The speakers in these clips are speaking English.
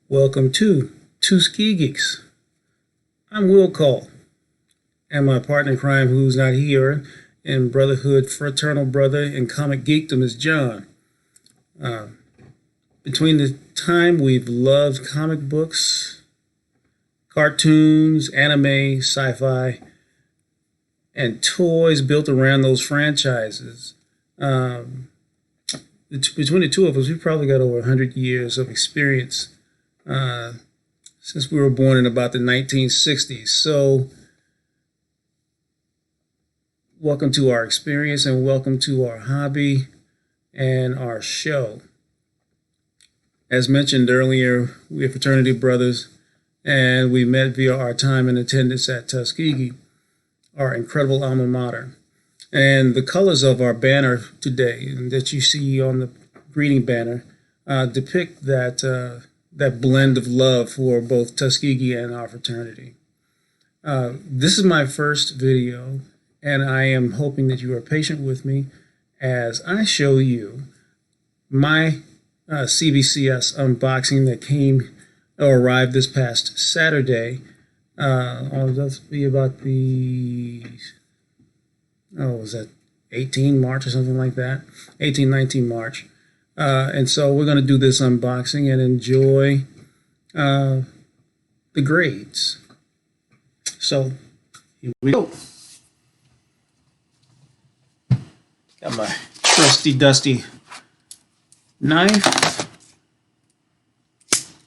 Welcome to 2SkeGeeks. I'm Will Cole, and my partner in crime, who's not here, in brotherhood, fraternal brother, and comic geekdom is John. Between the time we've loved comic books, cartoons, anime, sci-fi, and toys built around those franchises, between the two of us, we've probably got over 100 years of experience since we were born in about the 1960s. So welcome to our experience and welcome to our hobby and our show. As mentioned earlier, we are fraternity brothers, and we met via our time in attendance at Tuskegee, our incredible alma mater. And the colors of our banner today that you see on the greeting banner depict that blend of love for both Tuskegee and our fraternity. This is my first video, and I am hoping that you are patient with me as I show you my CBCS unboxing that arrived this past Saturday. That'll be about was that 18 March or something like that? 19 March. And so we're going to do this unboxing and enjoy the grades. So here we go. Got my trusty dusty knife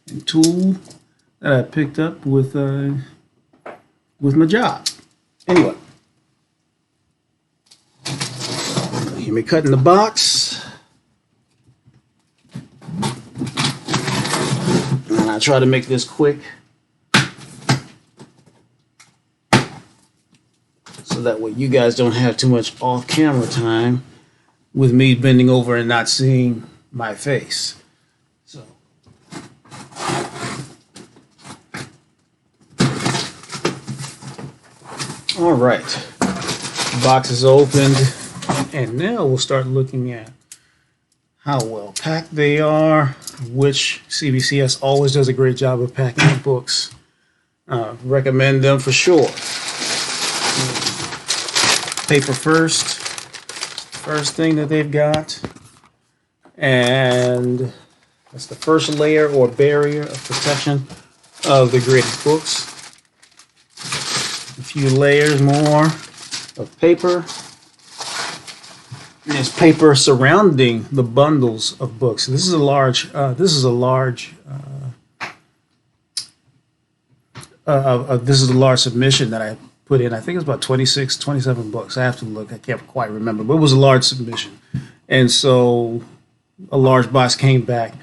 and tool that I picked up with my job. Anyway, hear me cutting the box. And I try to make this quick so that way you guys don't have too much off-camera time with me bending over and not seeing my face. So all right, the box is opened, and now we'll start looking at how well packed they are, which CBCS always does a great job of packing the books. Recommend them for sure. Paper first thing that they've got, and that's the first layer or barrier of protection of the graded books. A few layers more of paper. And there's paper surrounding the bundles of books. This is a large submission that I put in. I think it's about 26, 27 books. I have to look. I can't quite remember, but it was a large submission. And so a large box came back.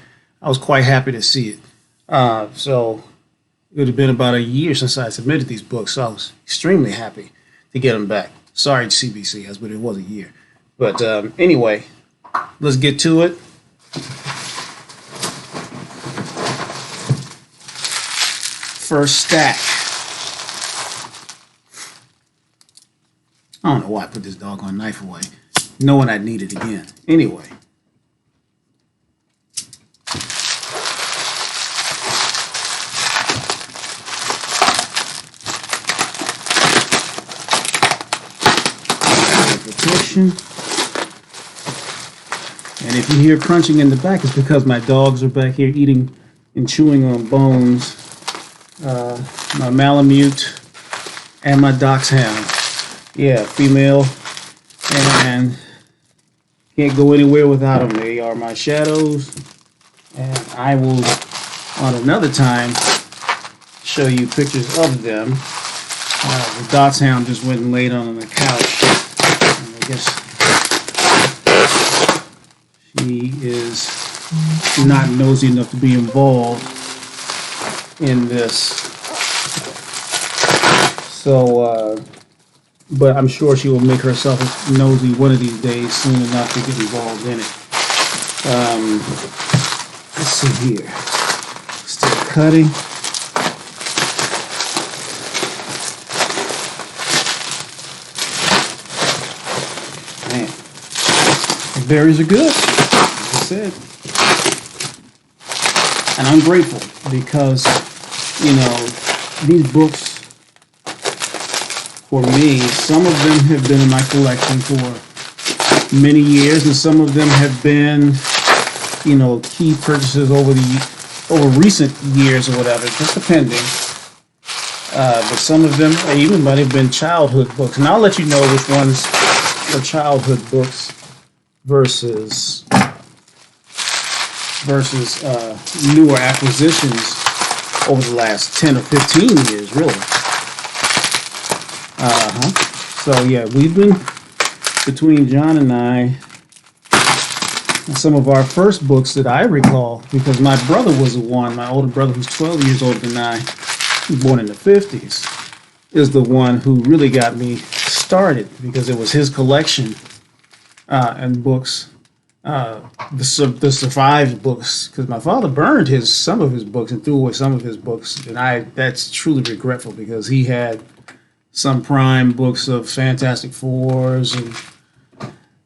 I was quite happy to see it. So it would have been about a year since I submitted these books, so I was extremely happy to get them back. Sorry, CBCS, but it was a year. But anyway, let's get to it. First stack. I don't know why I put this doggone knife away, knowing I'd need it again. Anyway. Protection. And if you hear crunching in the back, it's because my dogs are back here eating and chewing on bones. My Malamute and my Dachshund. Yeah, female, and can't go anywhere without them. They are my shadows, and I will, on another time, show you pictures of them. The Dachshund just went and laid on the couch, and I guess she is not nosy enough to be involved in this. So, but I'm sure she will make herself nosy one of these days soon enough to get involved in it. Let's see here. Still cutting. Man, the berries are good, like I said. And I'm grateful because, you know, these books, for me, some of them have been in my collection for many years, and some of them have been, you know, key purchases over recent years or whatever, just depending. But some of them even might have been childhood books, and I'll let you know which ones are childhood books versus newer acquisitions over the last 10 or 15 years, really. So yeah, we've been, between John and I, some of our first books that I recall, because my brother was the one, my older brother who's 12 years older than I, born in the 50s, is the one who really got me started, because it was his collection and books, the survived books, because my father burned some of his books and threw away some of his books, and that's truly regretful, because he had some prime books of Fantastic Fours and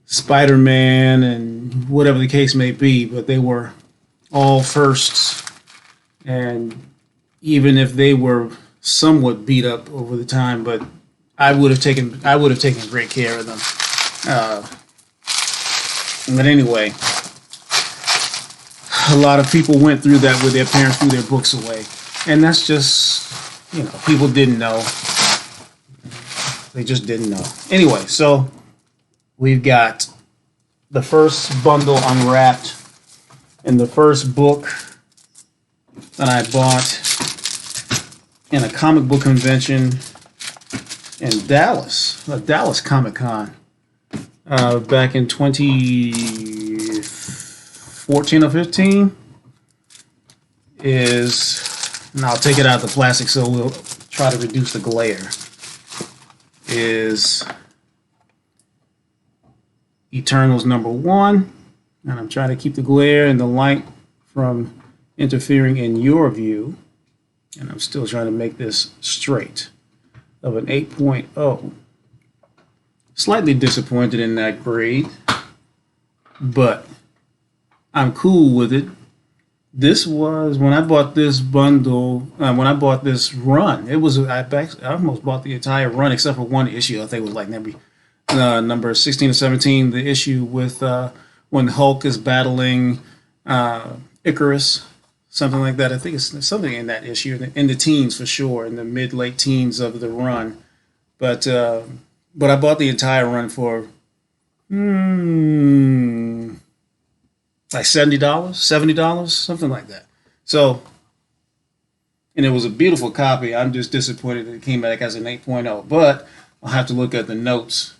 Spider-Man and whatever the case may be, but they were all firsts, and even if they were somewhat beat up over the time, but I would have taken great care of them. But anyway, a lot of people went through that with their parents threw their books away, and that's just, you know, people didn't know. They just didn't know. Anyway, so we've got the first bundle unwrapped, and the first book that I bought in a comic book convention in Dallas, Dallas Comic Con, back in 2014 or 15, is, and I'll take it out of the plastic so we'll try to reduce the glare, is Eternals #1, and I'm trying to keep the glare and the light from interfering in your view, and I'm still trying to make this straight, of an 8.0. Slightly disappointed in that grade, but I'm cool with it. This was, when I bought this bundle, when I bought this run, it was, I almost bought the entire run except for one issue. I think it was like number 16 or 17, the issue with when Hulk is battling Icarus, something like that. I think it's something in that issue, in the teens for sure, in the mid-late teens of the run. But I bought the entire run for like $70, $70, something like that. So, and it was a beautiful copy. I'm just disappointed that it came back as an 8.0, but I'll have to look at the notes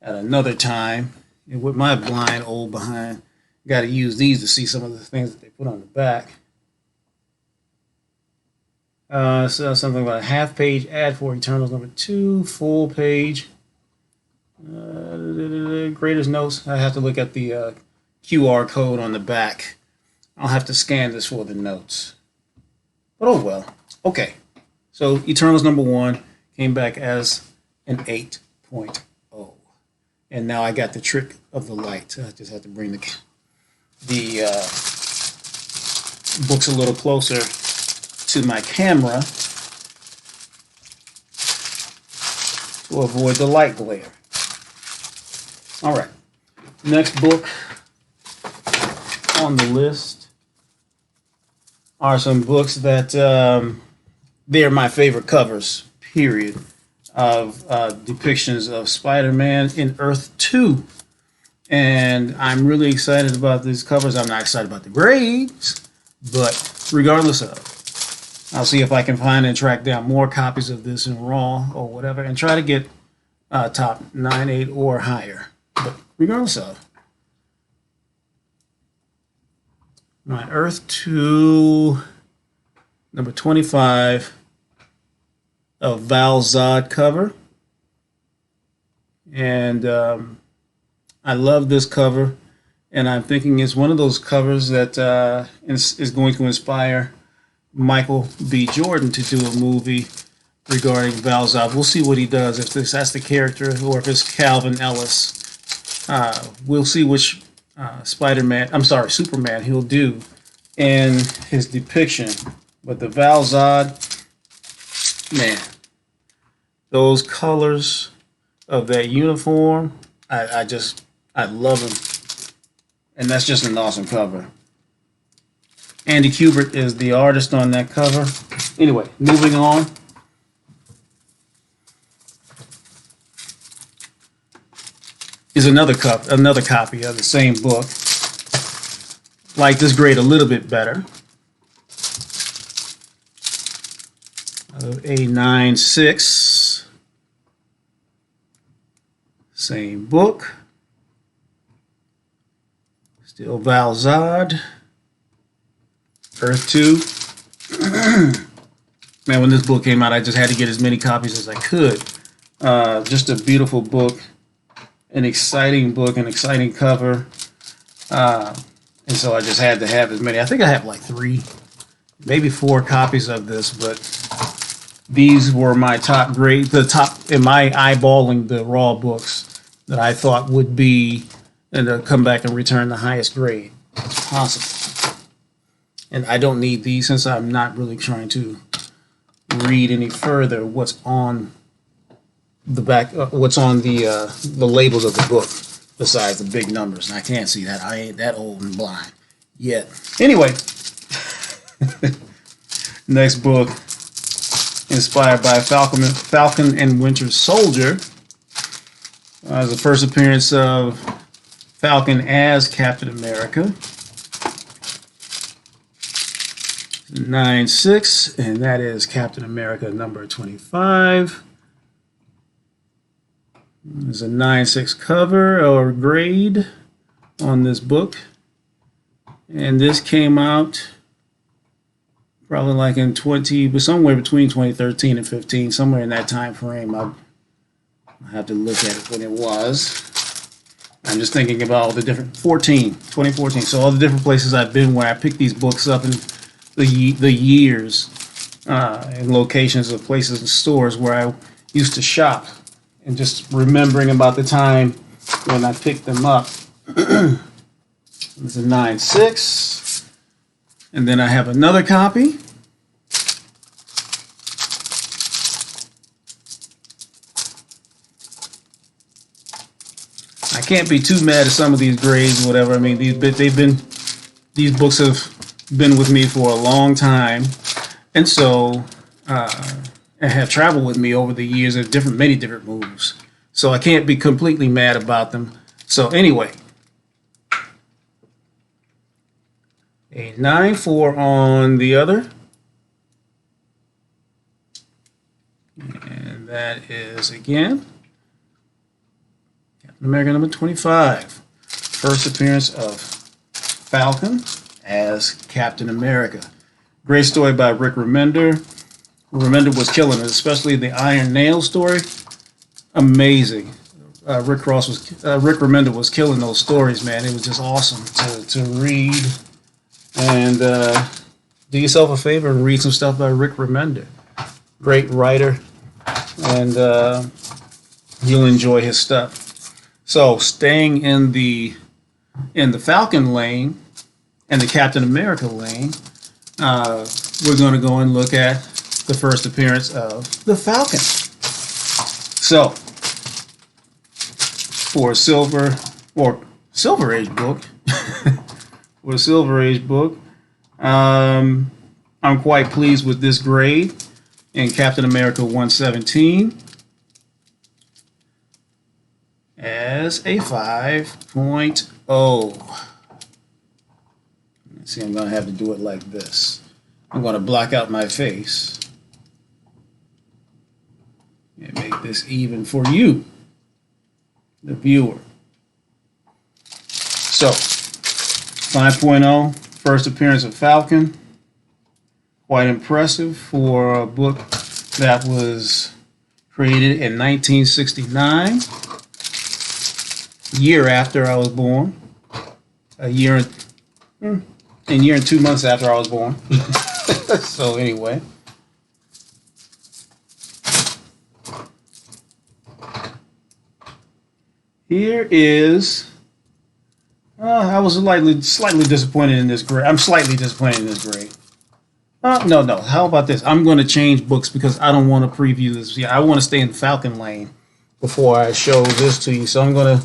at another time. And with my blind old behind, got to use these to see some of the things that they put on the back. So something about a half-page ad for Eternals #2, full page. Greatest notes. I have to look at the QR code on the back. I'll have to scan this for the notes. But oh well. Okay. So Eternals #1 came back as an 8.0. And now I got the trick of the light. I just have to bring the books a little closer to my camera to avoid the light glare. All right. Next book on the list are some books that they're my favorite covers, period, of depictions of Spider-Man in Earth 2. And I'm really excited about these covers. I'm not excited about the grades, but regardless of, I'll see if I can find and track down more copies of this in raw or whatever and try to get top 9, 8, or higher. But regardless of, my Earth 2, number 25 of Val Zod cover. And I love this cover. And I'm thinking it's one of those covers that is going to inspire Michael B. Jordan to do a movie regarding Val Zod. We'll see what he does, if that's the character or if it's Calvin Ellis. We'll see which Superman he'll do in his depiction. But the Val Zod, man, those colors of that uniform, I love them. And that's just an awesome cover. Andy Kubert is the artist on that cover. Anyway, moving on. Is another copy of the same book. Like this grade a little bit better. A 9.6. Same book. Still Val Zod. Earth 2. Man, when this book came out, I just had to get as many copies as I could. Just a beautiful book. An exciting book, an exciting cover. And so I just had to have as many. I think I have like 3, maybe 4 copies of this, but these were my top grade, the top in my eyeballing the raw books that I thought would be, and come back and return the highest grade as possible. And I don't need these since I'm not really trying to read any further what's on the back, what's on the labels of the book, besides the big numbers. And I can't see that. I ain't that old and blind yet. Anyway, next book, inspired by Falcon and Winter Soldier. The first appearance of Falcon as Captain America. 9.6, and that is Captain America number 25. There's a 9.6 cover or grade on this book. And this came out probably like in somewhere between 2013 and 15, somewhere in that time frame. I'll have to look at it when it was. I'm just thinking about all the different, 2014. So all the different places I've been where I picked these books up and the years and locations of places and stores where I used to shop. And just remembering about the time when I picked them up. It's a 9.6. And then I have another copy. I can't be too mad at some of these grades or whatever. I mean, these books have been with me for a long time. And so have traveled with me over the years of many different moves. So I can't be completely mad about them. So anyway, a 9.4 on the other. And that is, again, Captain America number 25. First appearance of Falcon as Captain America. Great story by Rick Remender. Remender was killing it, especially the Iron Nail story. Amazing. Rick Remender was killing those stories, man. It was just awesome to read. And do yourself a favor and read some stuff by Rick Remender. Great writer, and you'll enjoy his stuff. So, staying in the Falcon lane and the Captain America lane, we're going to go and look at the first appearance of the Falcon. So, for a Silver Age book, I'm quite pleased with this grade in Captain America 117 as a 5.0. Let's see, I'm going to have to do it like this. I'm going to block out my face and make this even for you, the viewer. So, 5.0, first appearance of Falcon. Quite impressive for a book that was created in 1969, year after I was born. A year and 2 months after I was born. So anyway. Here is I was slightly disappointed in this grade. I'm slightly disappointed in this grade. No. How about this? I'm going to change books because I don't want to preview this. Yeah, I want to stay in Falcon lane before I show this to you. So I'm going to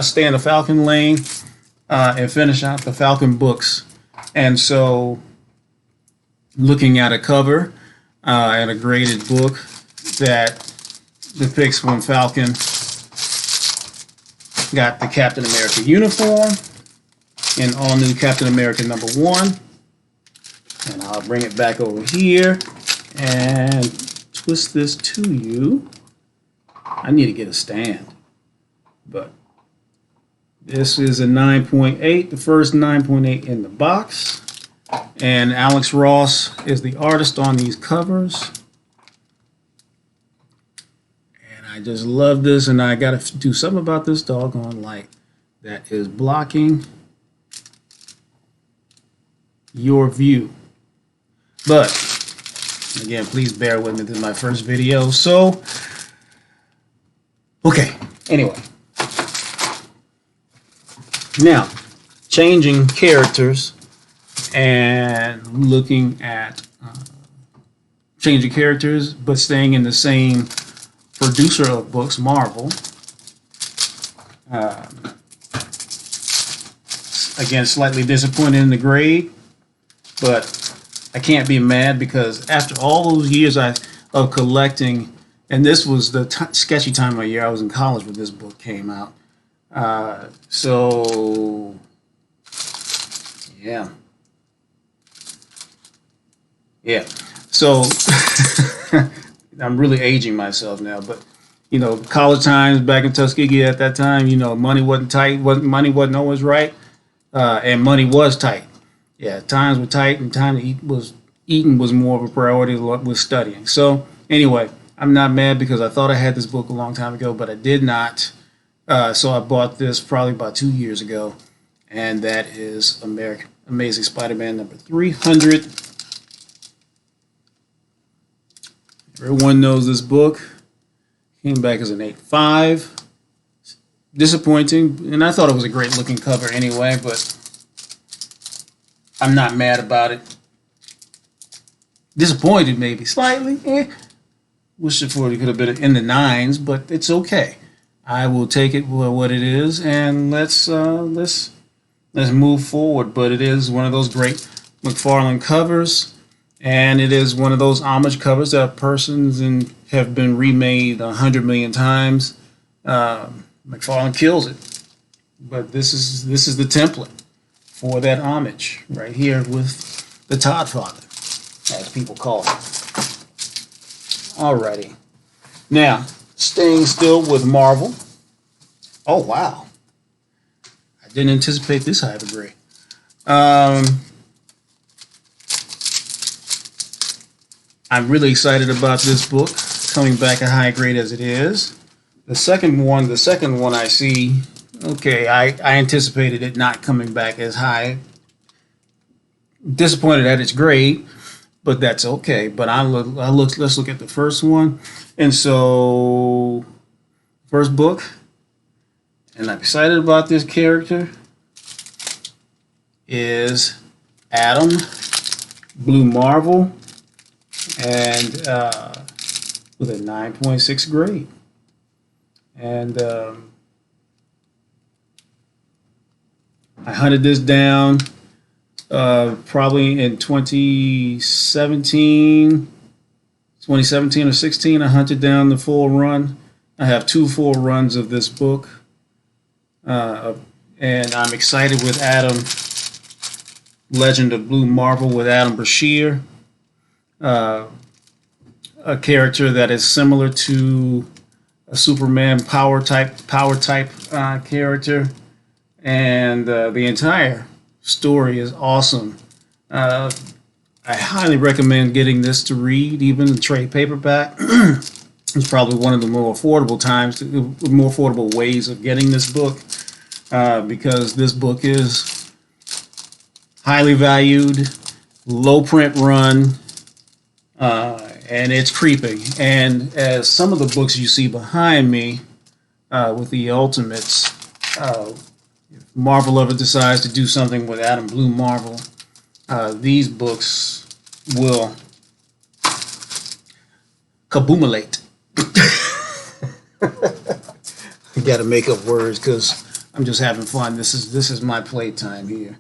stay in the Falcon lane and finish out the Falcon books. And so, looking at a cover and a graded book that depicts when Falcon got the Captain America uniform in all new Captain America #1. And I'll bring it back over here and twist this to you. I need to get a stand, but this is a 9.8, the first 9.8 in the box. And Alex Ross is the artist on these covers. And I just love this, and I got to do something about this doggone light that is blocking your view. But again, please bear with me. This is my first video. So, okay. Anyway. Now, changing characters and looking at changing characters, but staying in the same producer of books, Marvel. Again, slightly disappointed in the grade, but I can't be mad because after all those years of collecting, and this was the sketchy time of year. I was in college when this book came out. So, yeah. So, I'm really aging myself now, but, college times back in Tuskegee at that time, money wasn't tight, money wasn't always right, and money was tight. Yeah, times were tight, and time to eating was more of a priority with studying. So anyway, I'm not mad because I thought I had this book a long time ago, but I did not. So I bought this probably about 2 years ago, and that is Amazing Spider-Man #300. Everyone knows this book. Came back as an 8.5. Disappointing, and I thought it was a great looking cover anyway, but I'm not mad about it. Disappointed maybe, slightly. Wish it could have been in the 9s, but it's okay. I will take it for what it is, and let's move forward. But it is one of those great McFarlane covers, and it is one of those homage covers that persons have been remade 100 million times. McFarlane kills it, but this is the template for that homage right here with the Todd Father, as people call it. Alrighty. Now, staying still with Marvel. Oh, wow. I didn't anticipate this high of a grade. I'm really excited about this book, coming back a high grade as it is. The second one I see, okay, I anticipated it not coming back as high. Disappointed at its grade, but that's okay. But let's look at the first one. And so, first book, and I'm excited about this character, is Adam, Blue Marvel, and with a 9.6 grade. And I hunted this down probably in 2017 or 16. I hunted down the full run. I have 2 full runs of this book, and I'm excited with Adam, Legend of Blue Marvel with Adam Brashear, a character that is similar to a Superman power type character, and the entire story is awesome. I highly recommend getting this to read, even the trade paperback. It's probably one of the more affordable ways of getting this book, because this book is highly valued, low print run, and it's creeping. And as some of the books you see behind me with the Ultimates, If Marvel ever decides to do something with Adam Blue Marvel, these books will kaboomulate. I got to make up words because I'm just having fun. This is my playtime here.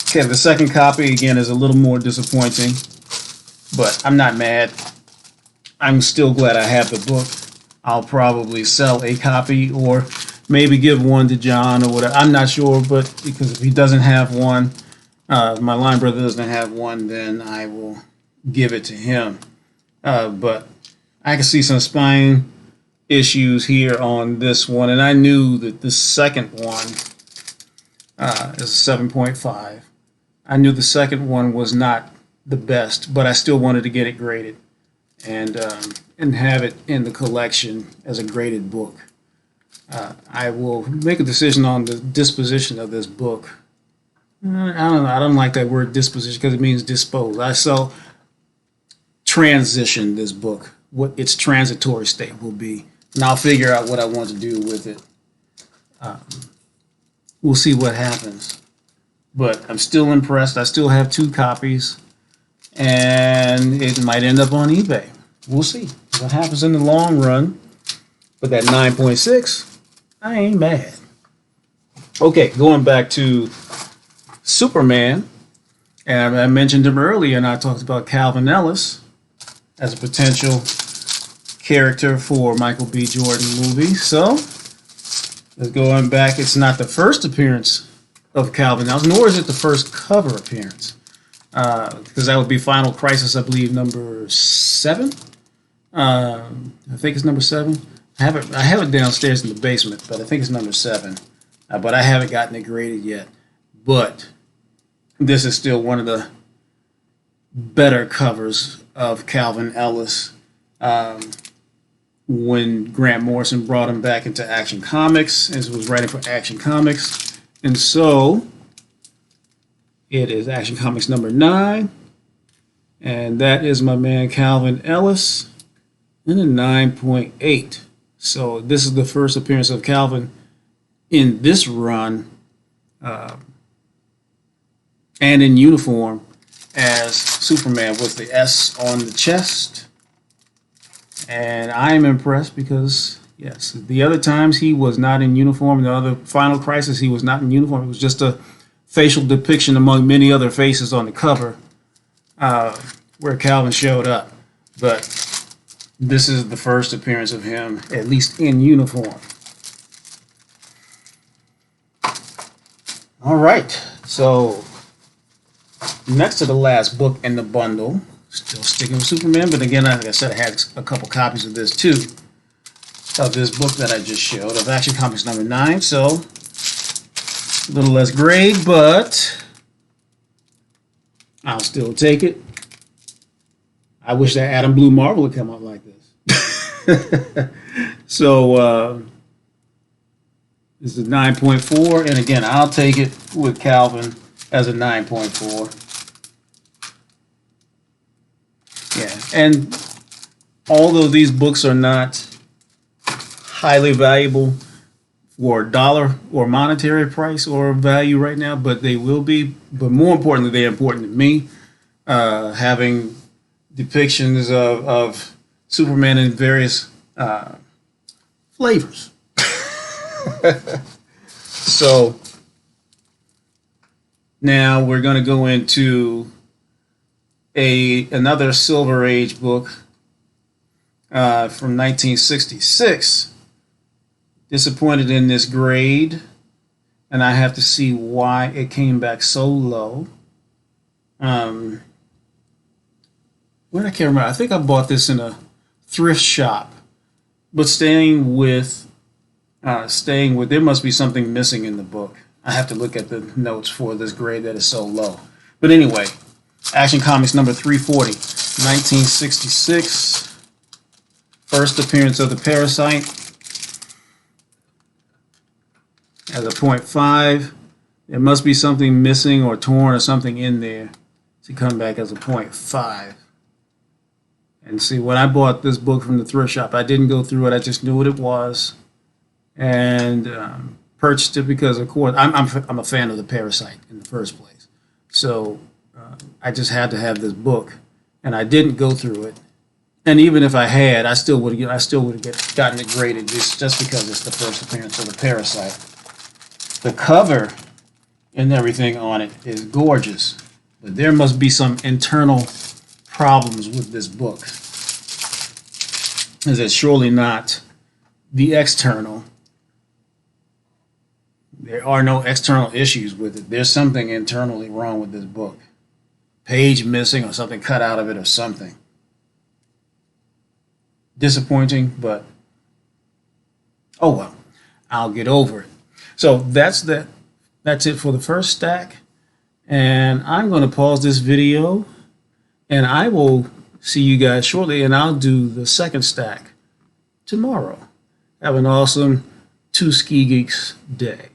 Okay, the second copy again is a little more disappointing, but I'm not mad. I'm still glad I have the book. I'll probably sell a copy or maybe give one to John or whatever. I'm not sure, but because if he doesn't have one, my line brother doesn't have one, then I will give it to him. But I can see some spine issues here on this one, and I knew that the second one is a 7.5. I knew the second one was not the best, but I still wanted to get it graded and have it in the collection as a graded book. I will make a decision on the disposition of this book. I don't know. I don't like that word disposition because it means dispose. I shall transition this book, what its transitory state will be, and I'll figure out what I want to do with it. We'll see what happens. But I'm still impressed. I still have 2 copies, and it might end up on eBay. We'll see what happens in the long run. But that 9.6, I ain't mad. Okay, going back to Superman, and I mentioned him earlier, and I talked about Calvin Ellis as a potential character for Michael B. Jordan movie. So, let's go on back. It's not the first appearance of Calvin Ellis, nor is it the first cover appearance, because that would be Final Crisis, I believe, number 7. I think it's number 7. I have it downstairs in the basement, but I think it's number 7. But I haven't gotten it graded yet. But this is still one of the better covers of Calvin Ellis. When Grant Morrison brought him back into Action Comics, and was writing for Action Comics. And so, it is Action Comics number 9, and that is my man Calvin Ellis, and a 9.8. So this is the first appearance of Calvin in this run, and in uniform as Superman with the S on the chest. And I am impressed because, yes, the other times he was not in uniform. The other Final Crisis, he was not in uniform. It was just a facial depiction among many other faces on the cover where Calvin showed up. But this is the first appearance of him, at least in uniform. All right, so next to the last book in the bundle, still sticking with Superman, but again, like I said, I had a couple copies of this too. Of this book that I just showed, of Action Comics number 9, so a little less grade, but I'll still take it. I wish that Adam Blue Marvel would come out like this. So this is 9.4, and again, I'll take it with Calvin as a 9.4. Yeah, and although these books are not highly valuable for dollar or monetary price or value right now, but they will be. But more importantly, they're important to me. Having depictions of Superman in various flavors. So now we're going to go into another Silver Age book from 1966. Disappointed in this grade, and I have to see why it came back so low. Where I can't remember. I think I bought this in a thrift shop, but staying with, there must be something missing in the book. I have to look at the notes for this grade that is so low. But anyway, Action Comics number 340, 1966. First appearance of the Parasite as a 0.5. There must be something missing or torn or something in there to come back as a 0.5. And see, when I bought this book from the thrift shop, I didn't go through it. I just knew what it was. and purchased it because, of course, I'm a fan of the Parasite in the first place. So I just had to have this book, and I didn't go through it. And even if I had, I still would have gotten it graded just because it's the first appearance of the Parasite. The cover and everything on it is gorgeous, but there must be some internal problems with this book. Is it surely not the external? There are no external issues with it. There's something internally wrong with this book. Page missing or something cut out of it or something. Disappointing, but oh well, I'll get over it. So that's it for the first stack, and I'm going to pause this video, and I will see you guys shortly, and I'll do the second stack tomorrow. Have an awesome 2SkeGeeks day.